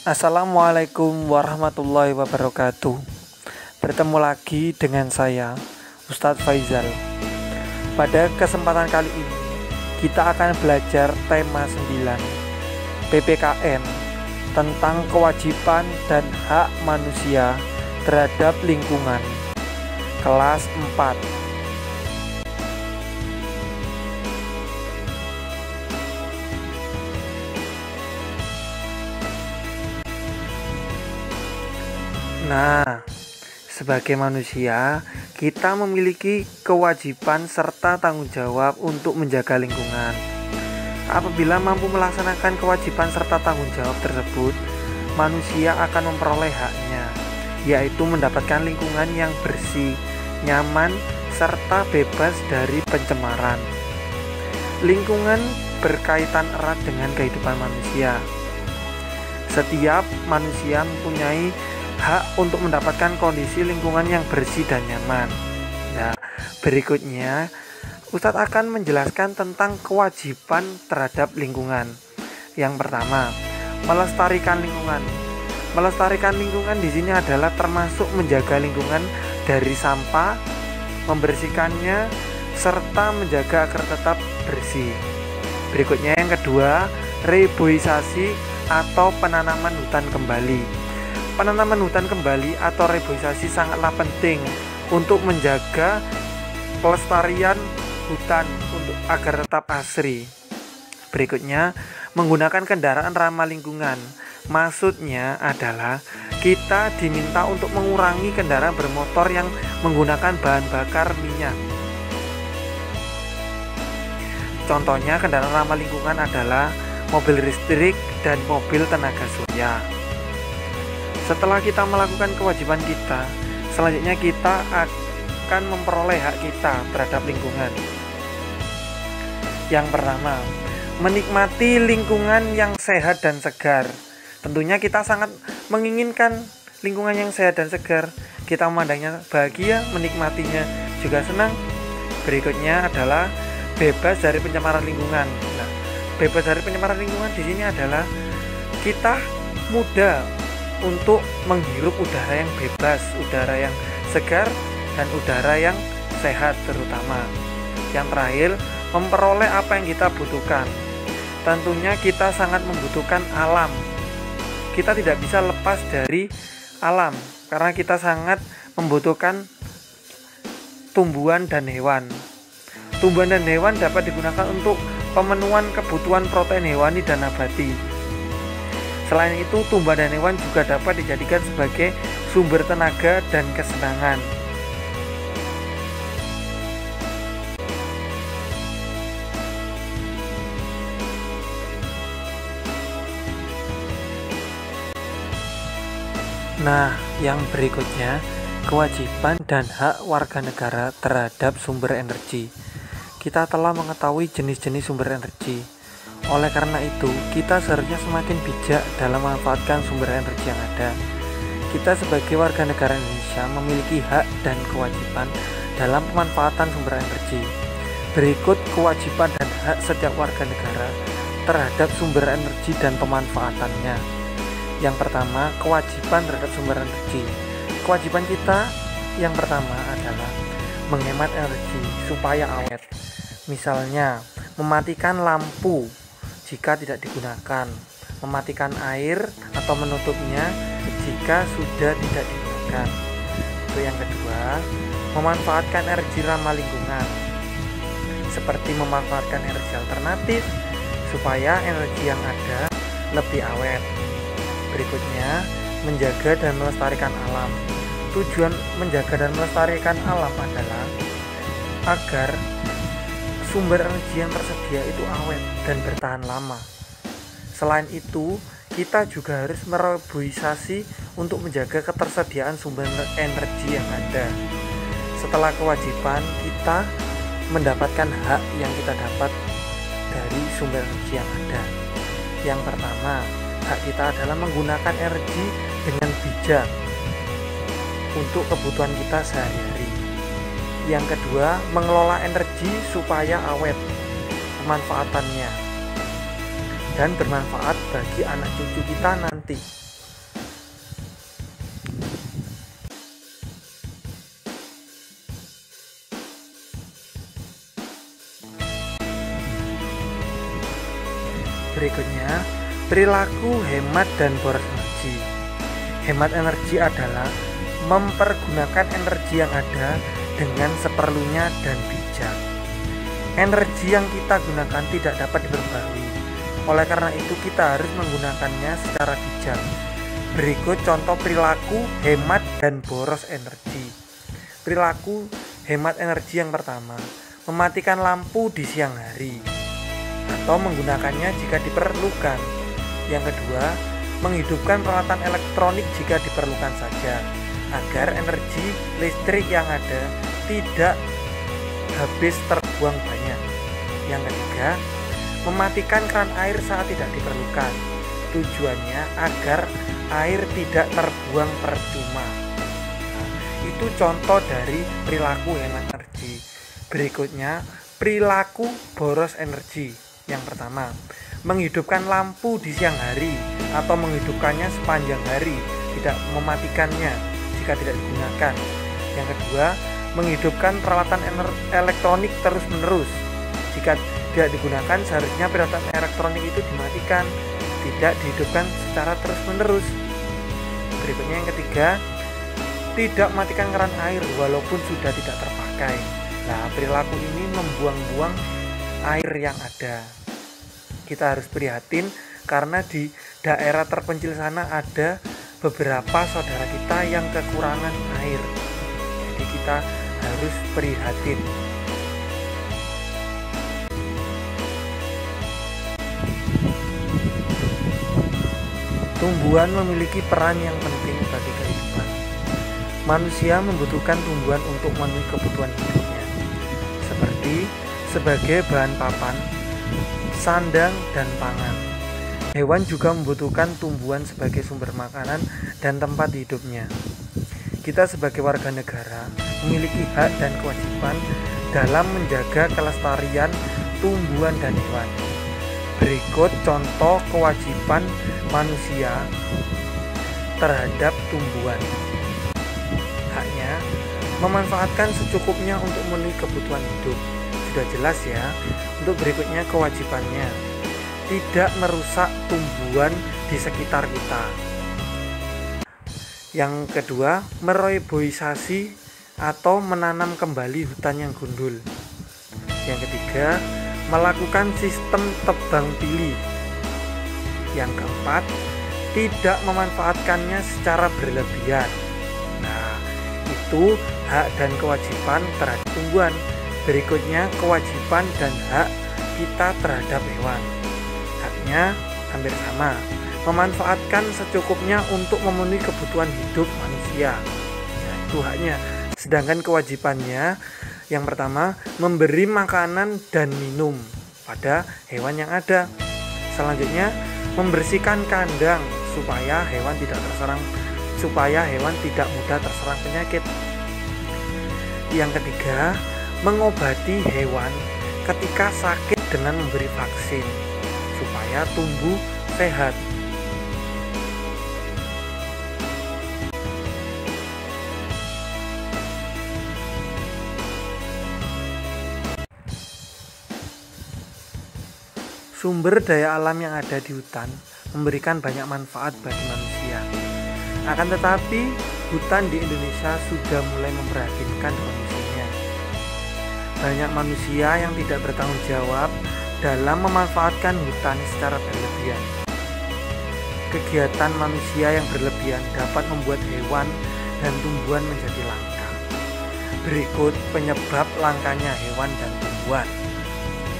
Assalamualaikum warahmatullahi wabarakatuh. Bertemu lagi dengan saya, Ustadz Faizal. Pada kesempatan kali ini, kita akan belajar tema 9 PPKN tentang kewajiban dan hak manusia terhadap lingkungan. Kelas 4. Nah, sebagai manusia, kita memiliki kewajiban serta tanggung jawab untuk menjaga lingkungan. Apabila mampu melaksanakan kewajiban serta tanggung jawab tersebut, manusia akan memperoleh haknya, yaitu mendapatkan lingkungan yang bersih, nyaman, serta bebas dari pencemaran. Lingkungan berkaitan erat dengan kehidupan manusia. Setiap manusia mempunyai hak untuk mendapatkan kondisi lingkungan yang bersih dan nyaman. Nah, berikutnya Ustadz akan menjelaskan tentang kewajiban terhadap lingkungan. Yang pertama, melestarikan lingkungan. Melestarikan lingkungan di sini adalah termasuk menjaga lingkungan dari sampah, membersihkannya, serta menjaga agar tetap bersih. Berikutnya yang kedua, reboisasi atau penanaman hutan kembali. Penanaman hutan kembali atau reboisasi sangatlah penting untuk menjaga pelestarian hutan agar tetap asri. Berikutnya, menggunakan kendaraan ramah lingkungan. Maksudnya adalah kita diminta untuk mengurangi kendaraan bermotor yang menggunakan bahan bakar minyak. Contohnya kendaraan ramah lingkungan adalah mobil listrik dan mobil tenaga surya. Setelah kita melakukan kewajiban kita, selanjutnya kita akan memperoleh hak kita terhadap lingkungan. Yang pertama, menikmati lingkungan yang sehat dan segar. Tentunya kita sangat menginginkan lingkungan yang sehat dan segar. Kita memandangnya bahagia, menikmatinya juga senang. Berikutnya adalah bebas dari pencemaran lingkungan. Nah, bebas dari pencemaran lingkungan di sini adalah kita mudah untuk menghirup udara yang bebas, udara yang segar, dan udara yang sehat terutama. Yang terakhir, memperoleh apa yang kita butuhkan. Tentunya kita sangat membutuhkan alam. Kita tidak bisa lepas dari alam, karena kita sangat membutuhkan tumbuhan dan hewan. Tumbuhan dan hewan dapat digunakan untuk pemenuhan kebutuhan protein hewani dan nabati. Selain itu, tumbuhan dan hewan juga dapat dijadikan sebagai sumber tenaga dan kesenangan. Nah, yang berikutnya, kewajiban dan hak warga negara terhadap sumber energi. Kita telah mengetahui jenis-jenis sumber energi. Oleh karena itu, kita seharusnya semakin bijak dalam memanfaatkan sumber energi yang ada. Kita sebagai warga negara Indonesia memiliki hak dan kewajiban dalam pemanfaatan sumber energi. Berikut kewajiban dan hak setiap warga negara terhadap sumber energi dan pemanfaatannya. Yang pertama, kewajiban terhadap sumber energi. Kewajiban kita yang pertama adalah menghemat energi supaya awet. Misalnya, mematikan lampu jika tidak digunakan, mematikan air atau menutupnya jika sudah tidak digunakan. Itu yang kedua, memanfaatkan energi ramah lingkungan, seperti memanfaatkan energi alternatif supaya energi yang ada lebih awet. Berikutnya, menjaga dan melestarikan alam. Tujuan menjaga dan melestarikan alam adalah agar sumber energi yang tersedia itu awet dan bertahan lama. Selain itu, kita juga harus mereboisasi untuk menjaga ketersediaan sumber energi yang ada. Setelah kewajiban, kita mendapatkan hak yang kita dapat dari sumber energi yang ada. Yang pertama, hak kita adalah menggunakan energi dengan bijak untuk kebutuhan kita sehari-hari. Yang kedua, mengelola energi supaya awet pemanfaatannya dan bermanfaat bagi anak cucu kita nanti. Berikutnya, perilaku hemat dan boros energi. Hemat energi adalah mempergunakan energi yang ada dengan seperlunya dan bijak. Energi yang kita gunakan tidak dapat diperbarui. Oleh karena itu kita harus menggunakannya secara bijak. Berikut contoh perilaku hemat dan boros energi. Perilaku hemat energi yang pertama, mematikan lampu di siang hari atau menggunakannya jika diperlukan. Yang kedua, menghidupkan peralatan elektronik jika diperlukan saja, agar energi listrik yang ada tidak habis terbuang banyak. Yang ketiga, mematikan keran air saat tidak diperlukan. Tujuannya agar air tidak terbuang percuma. Itu contoh dari perilaku hemat energi. Berikutnya, perilaku boros energi. Yang pertama, menghidupkan lampu di siang hari atau menghidupkannya sepanjang hari, tidak mematikannya jika tidak digunakan. Yang kedua, menghidupkan peralatan elektronik terus-menerus. Jika tidak digunakan, seharusnya peralatan elektronik itu dimatikan, tidak dihidupkan secara terus-menerus. Berikutnya yang ketiga, tidak mematikan keran air walaupun sudah tidak terpakai. Nah, perilaku ini membuang-buang air yang ada. Kita harus prihatin karena di daerah terpencil sana ada beberapa saudara kita yang kekurangan air. Jadi kita harus prihatin. Tumbuhan memiliki peran yang penting bagi kehidupan. Manusia membutuhkan tumbuhan untuk memenuhi kebutuhan hidupnya, seperti sebagai bahan papan, sandang, dan pangan. Hewan juga membutuhkan tumbuhan sebagai sumber makanan dan tempat hidupnya. Kita sebagai warga negara memiliki hak dan kewajiban dalam menjaga kelestarian tumbuhan dan hewan. Berikut contoh kewajiban manusia terhadap tumbuhan. Haknya, memanfaatkan secukupnya untuk memenuhi kebutuhan hidup. Sudah jelas ya. Untuk berikutnya kewajibannya, tidak merusak tumbuhan di sekitar kita. Yang kedua, mereboisasi atau menanam kembali hutan yang gundul. Yang ketiga, melakukan sistem tebang pilih. Yang keempat, tidak memanfaatkannya secara berlebihan. Nah, itu hak dan kewajiban terhadap tumbuhan. Berikutnya kewajiban dan hak kita terhadap hewan. Haknya hampir sama, memanfaatkan secukupnya untuk memenuhi kebutuhan hidup manusia. Nah, itu haknya. Sedangkan kewajibannya, yang pertama, memberi makanan dan minum pada hewan yang ada. Selanjutnya, membersihkan kandang supaya hewan tidak mudah terserang penyakit. Yang ketiga, mengobati hewan ketika sakit dengan memberi vaksin supaya tumbuh sehat. Sumber daya alam yang ada di hutan memberikan banyak manfaat bagi manusia. Akan tetapi, hutan di Indonesia sudah mulai memprihatinkan kondisinya. Banyak manusia yang tidak bertanggung jawab dalam memanfaatkan hutan secara berlebihan. Kegiatan manusia yang berlebihan dapat membuat hewan dan tumbuhan menjadi langka. Berikut penyebab langkanya hewan dan tumbuhan.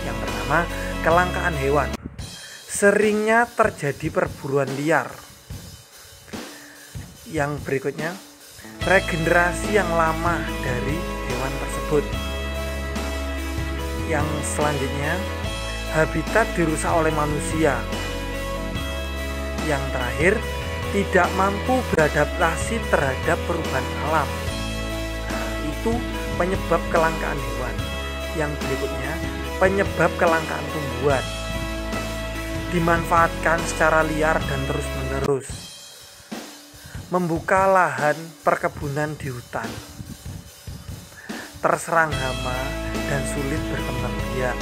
Yang pertama, kelangkaan hewan. Seringnya terjadi perburuan liar. Yang berikutnya, regenerasi yang lama dari hewan tersebut. Yang selanjutnya, habitat dirusak oleh manusia. Yang terakhir, tidak mampu beradaptasi terhadap perubahan alam. Nah, itu penyebab kelangkaan hewan. Yang berikutnya, penyebab kelangkaan tumbuhan. Dimanfaatkan secara liar dan terus-menerus. Membuka lahan perkebunan di hutan. Terserang hama dan sulit berkembang biak.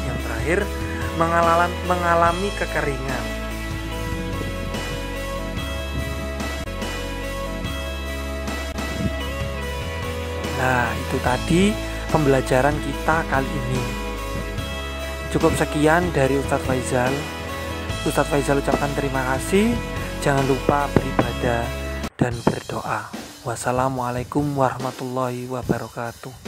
Yang yang terakhir mengalami kekeringan. Nah, itu tadi pembelajaran kita kali ini. Cukup sekian dari Ustadz Faizal. Ustadz Faizal ucapkan terima kasih. Jangan lupa beribadah dan berdoa. Wassalamualaikum warahmatullahi wabarakatuh.